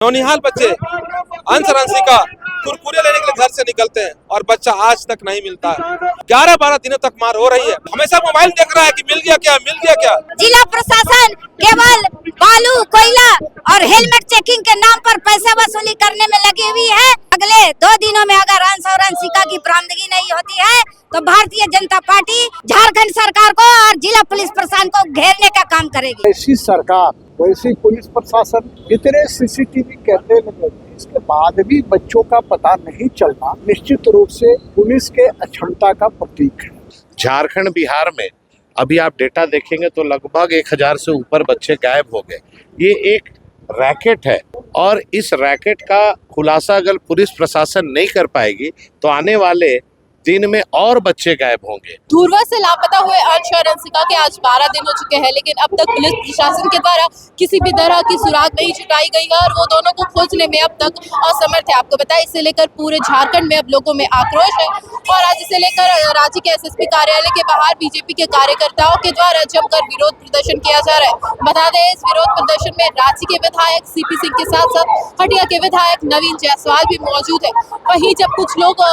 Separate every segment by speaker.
Speaker 1: नौनिहाल बच्चे अंश राशि का कुरकुरे लेने के लिए घर से निकलते हैं और बच्चा आज तक नहीं मिलता है। 11-12 दिनों तक मार हो रही है। हमेशा मोबाइल देख रहा है कि मिल गया क्या, मिल गया क्या।
Speaker 2: जिला प्रशासन केवल बालू, कोयला और हेलमेट चेकिंग के नाम पर पैसा वसूली करने में लगी हुई है। अगले 2 दिनों में अगर अंश और अंशिका की बरामदगी नहीं होती है तो भारतीय जनता पार्टी झारखंड सरकार को और जिला पुलिस प्रशासन को घेरने का काम करेगी।
Speaker 3: ऐसी सरकार, वैसी पुलिस प्रशासन, इतने सीसीटीवी कैमरे लगे, इसके बाद भी बच्चों का पता नहीं चलना निश्चित रूप से पुलिस के अक्षमता का प्रतीक है।
Speaker 4: झारखंड, बिहार में अभी आप डेटा देखेंगे तो लगभग 1000 से ऊपर बच्चे गायब हो गए। ये एक रैकेट है और इस रैकेट का खुलासा अगर पुलिस प्रशासन नहीं कर पाएगी तो आने वाले दिन में और बच्चे गायब होंगे।
Speaker 5: धुरवा से लापता हुए अंश और अंशिका के आज 12 दिन हो चुके हैं, लेकिन अब तक पुलिस प्रशासन के द्वारा किसी भी तरह की सुराग नहीं जुटाई गई है और वो दोनों को खोजने में अब तक असमर्थ है। आपको बताया, इससे लेकर पूरे झारखंड में अब लोगों में आक्रोश है और आज इसे लेकर रांची के एसएसपी कार्यालय के बाहर बीजेपी के कार्यकर्ताओं के द्वारा जमकर विरोध प्रदर्शन किया जा रहा है। बता दें, इस विरोध प्रदर्शन में रांची के विधायक सीपी सिंह के साथ साथ हटिया के विधायक नवीन जायसवाल भी मौजूद है। वहीं जब कुछ लोग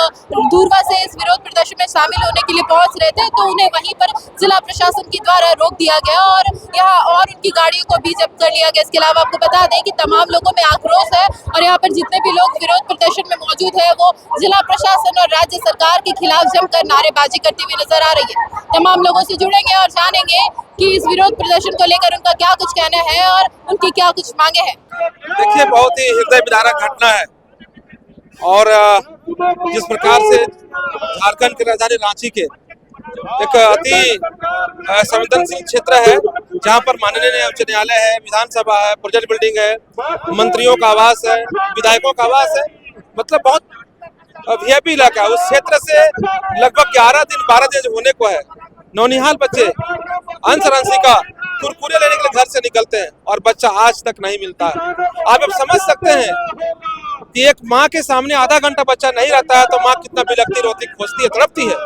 Speaker 5: धुरवा से इस विरोध प्रदर्शन में शामिल होने के लिए पहुंच रहे थे तो उन्हें वहीं पर जिला प्रशासन के द्वारा रोक दिया गया और यहाँ और उनकी गाड़ियों को भी जब्त कर लिया गया। इसके अलावा आपको बता दें कि तमाम लोगों में आक्रोश है और यहाँ पर जितने भी लोग विरोध प्रदर्शन में मौजूद है वो जिला प्रशासन और राज्य सरकार के खिलाफ जमकर नारेबाजी करती हुई नजर आ रही है। तमाम लोगों से जुड़ेंगे और जानेंगे कि इस विरोध प्रदर्शन को लेकर उनका क्या कुछ कहना है और उनकी क्या कुछ मांगे हैं।
Speaker 1: देखिए, बहुत ही हृदय विदारक घटना है और जिस प्रकार से झारखंड की राजधानी रांची के एक अति संवेदनशील क्षेत्र है जहां पर माननीय उच्च न्यायालय है, विधानसभा है, प्रोजेक्ट बिल्डिंग है, मंत्रियों का आवास है, विधायकों का आवास है, मतलब बहुत वीआईपी इलाका है। उस क्षेत्र से लगभग 12 दिन होने को है। नौनिहाल बच्चे अंश राशि का कुरकुरे लेने के लिए घर से निकलते हैं और बच्चा आज तक नहीं मिलता है। आप अब समझ सकते हैं कि एक माँ के सामने आधा घंटा बच्चा नहीं रहता है तो माँ कितना बिलखती रोती, खोजती है, तड़पती है।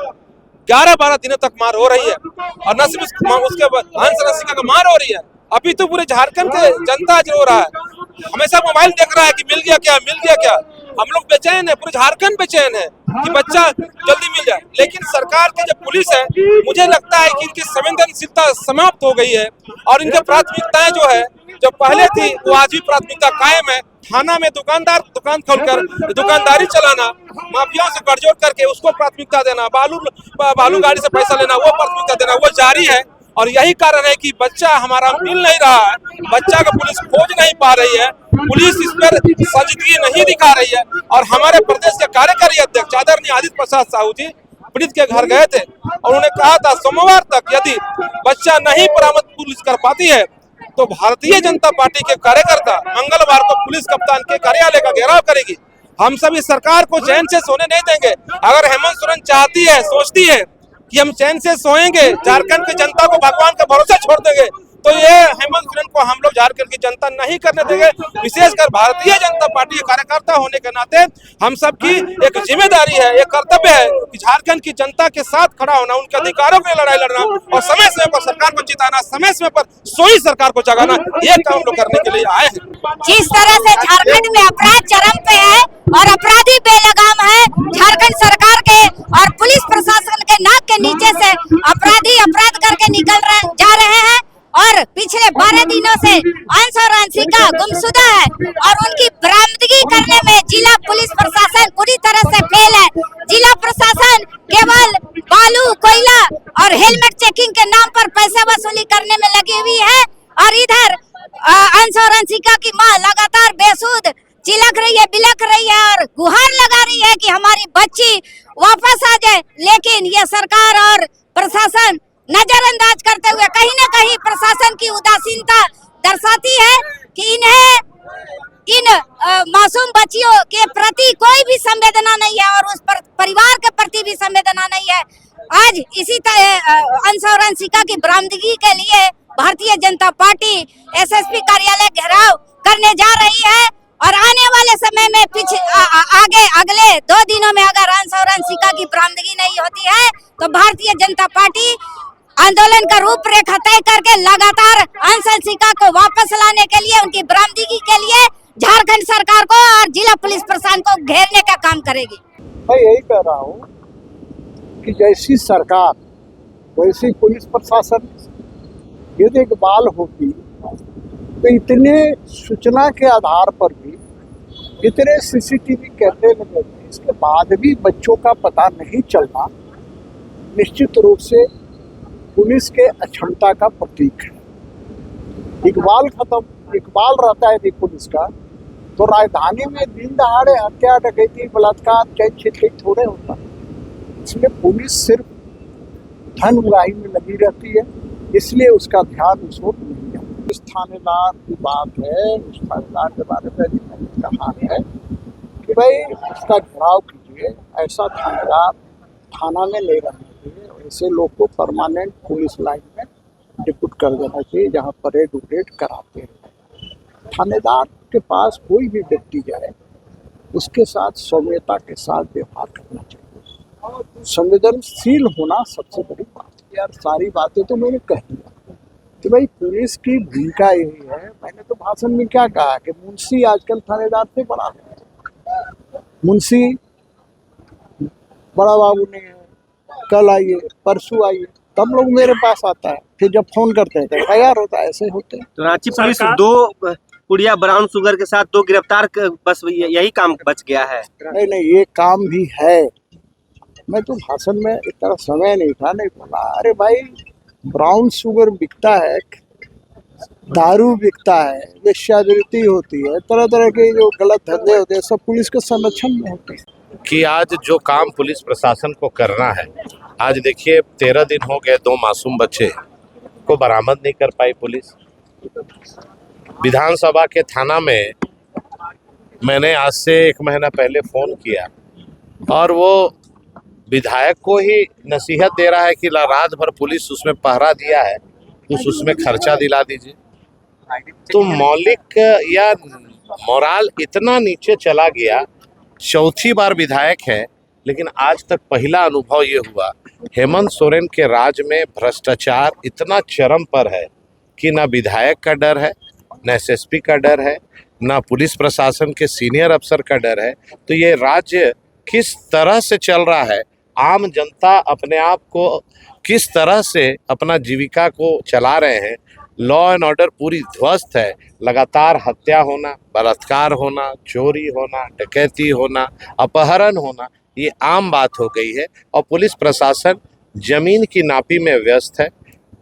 Speaker 1: 11-12 दिनों तक मार हो रही है और न सिर्फ उसके अंश राशि का मार हो रही है, अभी तो पूरे झारखंड के जनता रो रहा है। हमेशा मोबाइल देख रहा है कि मिल गया क्या, मिल गया क्या। हम लोग बेचैन है, पूरे झारखंड बेचैन है कि बच्चा जल्दी मिल जाए। लेकिन सरकार की जो पुलिस है, मुझे लगता है कि इनकी संवेदनशीलता समाप्त हो गई है और इनकी प्राथमिकताएं जो है, जो पहले थी वो आज भी प्राथमिकता कायम है। थाना में दुकान खोलकर दुकानदारी चलाना, माफियाओं से गठजोड़ करके उसको प्राथमिकता देना, बालू गाड़ी से पैसा लेना, वो प्राथमिकता देना, वो जारी है। और यही कारण है कि बच्चा हमारा मिल नहीं रहा है, बच्चा का पुलिस खोज नहीं पा रही है, पुलिस इस पर संजीदगी नहीं दिखा रही है। और हमारे प्रदेश के कार्यकारी अध्यक्ष आदरणीय आदित्य प्रसाद साहू जी पीड़ित के घर गए थे और उन्होंने कहा था सोमवार तक यदि बच्चा नहीं बरामद पुलिस कर पाती है तो भारतीय जनता पार्टी के कार्यकर्ता मंगलवार को पुलिस कप्तान के कार्यालय का घेराव करेगी। हम सभी सरकार को चैन से सोने नहीं देंगे। अगर हेमंत सोरेन चाहती है, सोचती है कि हम चैन से सोएंगे, झारखंड की जनता को भगवान का भरोसा छोड़ देंगे, तो ये हेमंत सोरेन को हम लोग झारखंड की जनता नहीं करने देंगे। विशेषकर भारतीय जनता पार्टी के कार्यकर्ता होने के नाते हम सबकी एक जिम्मेदारी है, एक कर्तव्य है कि झारखंड की जनता के साथ खड़ा होना, उनके अधिकारों के लिए लड़ाई लड़ना और समय समय पर सरकार को जिताना, समय समय पर सोई सरकार को जगाना, ये काम लोग करने के लिए आए हैं।
Speaker 2: जिस तरह से झारखंड में अपराध चरम पे है और अपराधी बेलगाम है, झारखंड सरकार के और पुलिस प्रशासन के नाक के नीचे से अपराधी अपराध करके जा रहे हैं और पिछले 12 दिनों से अंश और अंशिका गुमशुदा है और उनकी बरामदगी करने में जिला पुलिस प्रशासन पूरी तरह से फेल है। जिला प्रशासन केवल बालू, कोयला और हेलमेट चेकिंग के नाम पर पैसा वसूली करने में लगी हुई है और इधर अंश और अंशिका की माँ लगातार बेसुध चिलक रही है, बिलख रही है और गुहार लगा रही है कि हमारी बच्ची वापस आ जाए। लेकिन ये सरकार और प्रशासन नजरअंदाज करते हुए कहीं न कहीं प्रशासन की उदासीनता दर्शाती है कि इन्हें इन मासूम बच्चियों के प्रति कोई भी संवेदना नहीं है और उस परिवार के प्रति भी संवेदना नहीं है। आज इसी तरह अंश और अंशिका की बरामदगी के लिए भारतीय जनता पार्टी एसएसपी कार्यालय घेराव करने जा रही है और आने वाले समय में आगे अगले 2 दिनों में अगर अंश और अंशिका की बरामदगी नहीं होती है तो भारतीय जनता पार्टी आंदोलन का रूपरेखा तय करके लगातार अंश अंशिका को वापस लाने के लिए, उनकी बरामदगी के लिए झारखंड सरकार को और जिला पुलिस प्रशासन को घेरने का काम करेगी।
Speaker 3: मैं यही कह रहा हूँ कि जैसी सरकार वैसी पुलिस प्रशासन। यदि इकबाल होती तो इतने सूचना के आधार पर भी इतने सीसीटीवी कैमरे लगे थे, इसके बाद भी बच्चों का पता नहीं चलना निश्चित रूप से पुलिस के अक्षमता का प्रतीक है। इकबाल रहता है यदि पुलिस का, तो राजधानी में दिन दहाड़े हत्या, डकैती, बलात्कार, चैन छिटके थोड़े होता है। इसमें पुलिस सिर्फ धन उगाही में लगी रहती है, इसलिए उसका ध्यान उस वक्त नहीं है। उस थानेदार की बात है, उस थानेदार के बारे में मैंने कहा है कि भाई उसका घेराव कीजिए, ऐसा थानेदार थाना में नहीं रहना चाहिए, ऐसे लोग को परमानेंट पुलिस लाइन में डिप्यूट कर देना चाहिए, जहाँ परेड उरेड कराते हैं। थानेदार के पास कोई भी व्यक्ति जाए, उसके साथ सौम्यता के साथ व्यवहार करना चाहिए। संवेदनशील होना सबसे बड़ी बात है। यार सारी बातें तो मैंने कह दिया कि भाई पुलिस की भूमिका यही है। मैंने तो भाषण में क्या कहा कि मुंशी आजकल थानेदार से बड़ा है। मुंशी बड़ा बाबू ने कल आइए, परसों आइए, तब लोग मेरे पास आता है, फिर जब फोन करते हैं तो तैयार होता है, ऐसे होते हैं।
Speaker 6: तो रांची पुलिस 2 पुड़िया ब्राउन शुगर के साथ 2 गिरफ्तार बस यही काम बच गया है।
Speaker 3: नहीं, ये काम भी है। मैं तो भाषण में इतना समय नहीं था, नहीं बोला। अरे भाई ब्राउन शुगर बिकता है, दारू बिकता है, वेश्यावृत्ति होती है, तरह तरह के जो गलत धंधे होते हैं, सब पुलिस के संरक्षण में होते हैं।
Speaker 4: कि आज जो काम पुलिस प्रशासन को करना है, आज देखिए 13 दिन हो गए, 2 मासूम बच्चे को बरामद नहीं कर पाई पुलिस। विधानसभा के थाना में मैंने आज से 1 महीना पहले फ़ोन किया और वो विधायक को ही नसीहत दे रहा है कि रात भर पुलिस उसमें पहरा दिया है, उसमें खर्चा दिला दीजिए। तो मौलिक या मोराल इतना नीचे चला गया। चौथी बार विधायक है, लेकिन आज तक पहला अनुभव ये हुआ, हेमंत सोरेन के राज में भ्रष्टाचार इतना चरम पर है कि ना विधायक का डर है, ना एसएसपी का डर है, ना पुलिस प्रशासन के सीनियर अफसर का डर है। तो ये राज्य किस तरह से चल रहा है, आम जनता अपने आप को किस तरह से अपना जीविका को चला रहे हैं, लॉ एंड ऑर्डर पूरी ध्वस्त है। लगातार हत्या होना, बलात्कार होना, चोरी होना, डकैती होना, अपहरण होना, ये आम बात हो गई है। और पुलिस प्रशासन जमीन की नापी में व्यस्त है,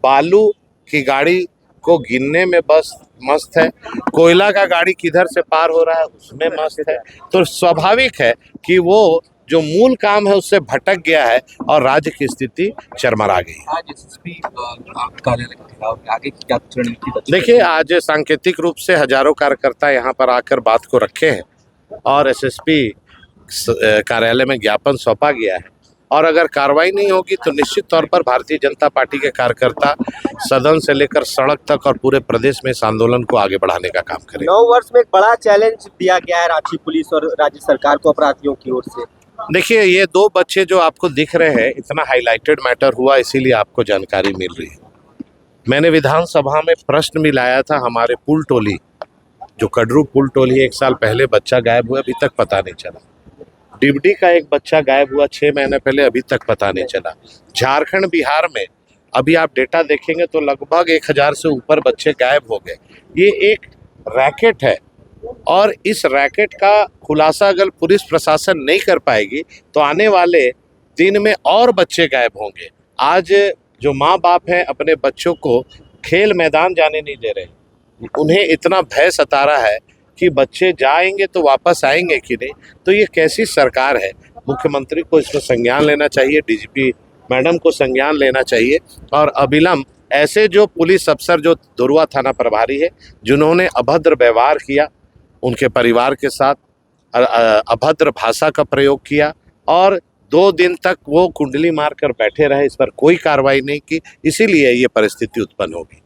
Speaker 4: बालू की गाड़ी को गिनने में बस मस्त है, कोयला का गाड़ी किधर से पार हो रहा है उसमें मस्त है। तो स्वाभाविक है कि वो जो मूल काम है उससे भटक गया है और राज्य की स्थिति चरमरा गई।
Speaker 7: आज एसएसपी कार्यालय के खिलाफ आगे की क्या रणनीति?
Speaker 4: देखिए, आज सांकेतिक रूप से हजारों कार्यकर्ता यहाँ पर आकर बात को रखे हैं और एसएसपी कार्यालय में ज्ञापन सौंपा गया है। और अगर कार्रवाई नहीं होगी तो निश्चित तौर पर भारतीय जनता पार्टी के कार्यकर्ता सदन से लेकर सड़क तक और पूरे प्रदेश में इस आंदोलन को आगे बढ़ाने का काम करेंगे।
Speaker 6: 9 वर्ष में एक बड़ा चैलेंज दिया गया है रांची पुलिस और राज्य सरकार को अपराधियों की ओर से।
Speaker 4: देखिए, ये 2 बच्चे जो आपको दिख रहे हैं, इतना हाईलाइटेड मैटर हुआ इसीलिए आपको जानकारी मिल रही है। मैंने विधानसभा में प्रश्न भी लाया था, हमारे पुल टोली जो कड़रू पुल टोली 1 साल पहले बच्चा गायब हुआ, अभी तक पता नहीं चला। डिबडी का एक बच्चा गायब हुआ 6 महीने पहले, अभी तक पता नहीं चला। झारखंड बिहार में अभी आप डेटा देखेंगे तो लगभग 1000 से ऊपर बच्चे गायब हो गए। ये एक रैकेट है और इस रैकेट का खुलासा अगर पुलिस प्रशासन नहीं कर पाएगी तो आने वाले दिन में और बच्चे गायब होंगे। आज जो माँ बाप हैं अपने बच्चों को खेल मैदान जाने नहीं दे रहे, उन्हें इतना भय सता रहा है कि बच्चे जाएंगे तो वापस आएंगे कि नहीं। तो ये कैसी सरकार है? मुख्यमंत्री को इसमें संज्ञान लेना चाहिए, डीजीपी मैडम को संज्ञान लेना चाहिए और अविलंब ऐसे जो पुलिस अफसर जो दुरुआ थाना प्रभारी है जिन्होंने अभद्र व्यवहार किया, उनके परिवार के साथ अभद्र भाषा का प्रयोग किया और 2 दिन तक वो कुंडली मार कर बैठे रहे, इस पर कोई कार्रवाई नहीं की, इसीलिए ये परिस्थिति उत्पन्न होगी।